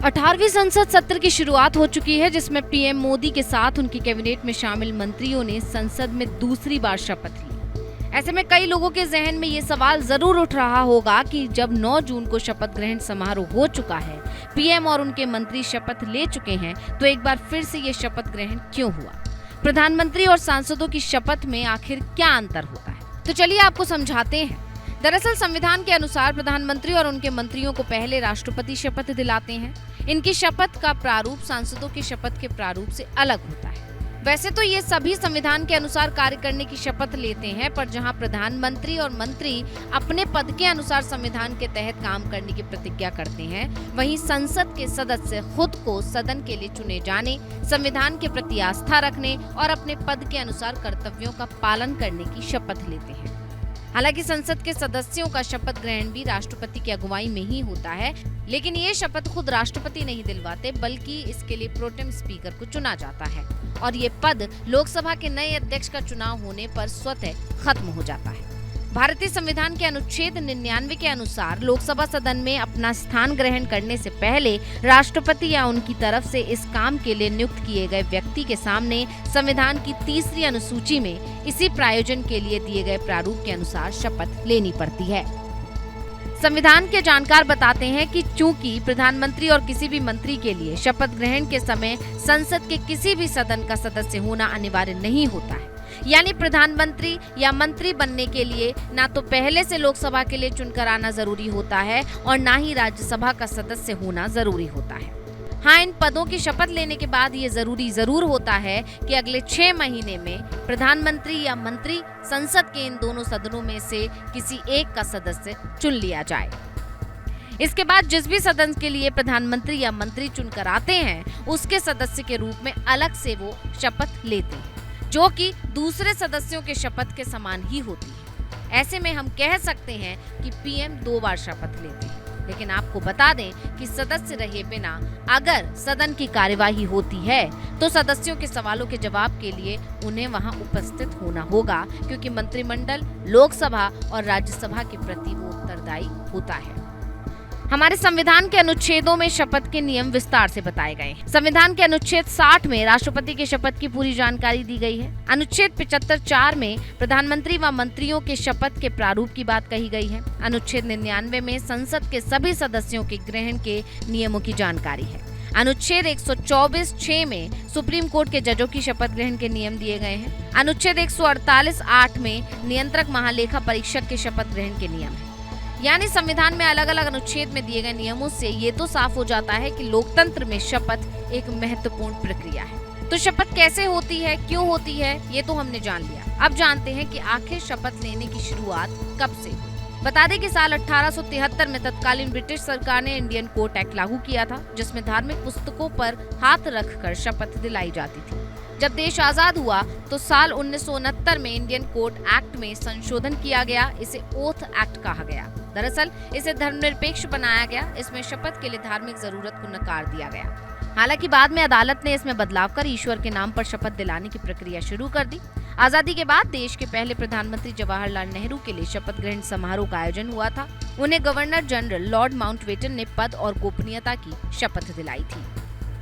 18वीं संसद सत्र की शुरुआत हो चुकी है, जिसमें पीएम मोदी के साथ उनकी कैबिनेट में शामिल मंत्रियों ने संसद में दूसरी बार शपथ ली। ऐसे में कई लोगों के जहन में ये सवाल जरूर उठ रहा होगा कि जब 9 जून को शपथ ग्रहण समारोह हो चुका है, पीएम और उनके मंत्री शपथ ले चुके हैं, तो एक बार फिर से ये शपथ ग्रहण क्यों हुआ? प्रधानमंत्री और सांसदों की शपथ में आखिर क्या अंतर होता है? तो चलिए आपको समझाते हैं। दरअसल संविधान के अनुसार प्रधानमंत्री और उनके मंत्रियों को पहले राष्ट्रपति शपथ दिलाते हैं। इनकी शपथ का प्रारूप सांसदों की शपथ के प्रारूप से अलग होता है। वैसे तो ये सभी संविधान के अनुसार कार्य करने की शपथ लेते हैं, पर जहां प्रधानमंत्री और मंत्री अपने पद के अनुसार संविधान के तहत काम करने की प्रतिज्ञा करते हैं, वहीं संसद के सदस्य खुद को सदन के लिए चुने जाने, संविधान के प्रति आस्था रखने और अपने पद के अनुसार कर्तव्यों का पालन करने की शपथ लेते हैं। हालांकि संसद के सदस्यों का शपथ ग्रहण भी राष्ट्रपति की अगुवाई में ही होता है, लेकिन ये शपथ खुद राष्ट्रपति नहीं दिलवाते, बल्कि इसके लिए प्रोटेम स्पीकर को चुना जाता है और ये पद लोकसभा के नए अध्यक्ष का चुनाव होने पर स्वतः खत्म हो जाता है। भारतीय संविधान के अनुच्छेद 99 के अनुसार लोकसभा सदन में अपना स्थान ग्रहण करने से पहले राष्ट्रपति या उनकी तरफ से इस काम के लिए नियुक्त किए गए व्यक्ति के सामने संविधान की 3री अनुसूची में इसी प्रायोजन के लिए दिए गए प्रारूप के अनुसार शपथ लेनी पड़ती है। संविधान के जानकार बताते हैं कि चूंकि प्रधानमंत्री और किसी भी मंत्री के लिए शपथ ग्रहण के समय संसद के किसी भी सदन का सदस्य होना अनिवार्य नहीं होता है, यानी प्रधानमंत्री या मंत्री बनने के लिए ना तो पहले से लोकसभा के लिए चुनकर आना जरूरी होता है और ना ही राज्यसभा का सदस्य होना जरूरी होता है। हाँ, इन पदों की शपथ लेने के बाद ये जरूरी जरूर होता है कि अगले 6 महीने में प्रधानमंत्री या मंत्री संसद के इन दोनों सदनों में से किसी एक का सदस्य चुन लिया जाए। इसके बाद जिस भी सदन के लिए प्रधानमंत्री या मंत्री चुनकर आते हैं, उसके सदस्य के रूप में अलग से वो शपथ लेते हैं, जो कि दूसरे सदस्यों के शपथ के समान ही होती है। ऐसे में हम कह सकते हैं कि पीएम 2 बार शपथ लेते हैं। लेकिन आपको बता दें कि सदस्य रहे बिना अगर सदन की कार्यवाही होती है, तो सदस्यों के सवालों के जवाब के लिए उन्हें वहां उपस्थित होना होगा, क्योंकि मंत्रिमंडल लोकसभा और राज्यसभा के प्रति वो उत्तरदायी होता है। हमारे संविधान के अनुच्छेदों में शपथ के नियम विस्तार से बताए गए हैं। संविधान के अनुच्छेद 60 में राष्ट्रपति की शपथ की पूरी जानकारी दी गई है। अनुच्छेद 75(4) में प्रधानमंत्री व मंत्रियों के शपथ के प्रारूप की बात कही गई है। अनुच्छेद 99 में संसद के सभी सदस्यों के ग्रहण के नियमों की जानकारी है। अनुच्छेद 124(6) में सुप्रीम कोर्ट के जजों की शपथ ग्रहण के नियम दिए गए हैं। अनुच्छेद 148(8) में नियंत्रक महालेखा परीक्षक के शपथ ग्रहण के नियम है। यानी संविधान में अलग अलग अनुच्छेद में दिए गए नियमों से ये तो साफ हो जाता है कि लोकतंत्र में शपथ एक महत्वपूर्ण प्रक्रिया है। तो शपथ कैसे होती है, क्यों होती है, ये तो हमने जान लिया। अब जानते हैं कि आखिर शपथ लेने की शुरुआत कब से हुई। बता दें कि साल 1873 में तत्कालीन ब्रिटिश सरकार ने इंडियन कोर्ट एक्ट लागू किया था, जिसमें धार्मिक पुस्तकों पर हाथ रखकर शपथ दिलाई जाती थी। जब देश आजाद हुआ तो साल 1969 में इंडियन कोर्ट एक्ट में संशोधन किया गया। इसे ओथ एक्ट कहा गया। दरअसल इसे धर्मनिरपेक्ष बनाया गया। इसमें शपथ के लिए धार्मिक जरूरत को नकार दिया गया। हालांकि बाद में अदालत ने इसमें बदलाव कर ईश्वर के नाम पर शपथ दिलाने की प्रक्रिया शुरू कर दी। आजादी के बाद देश के पहले प्रधानमंत्री जवाहरलाल नेहरू के लिए शपथ ग्रहण समारोह का आयोजन हुआ था। उन्हें गवर्नर जनरल लॉर्ड माउंटबेटन ने पद और गोपनीयता की शपथ दिलाई थी।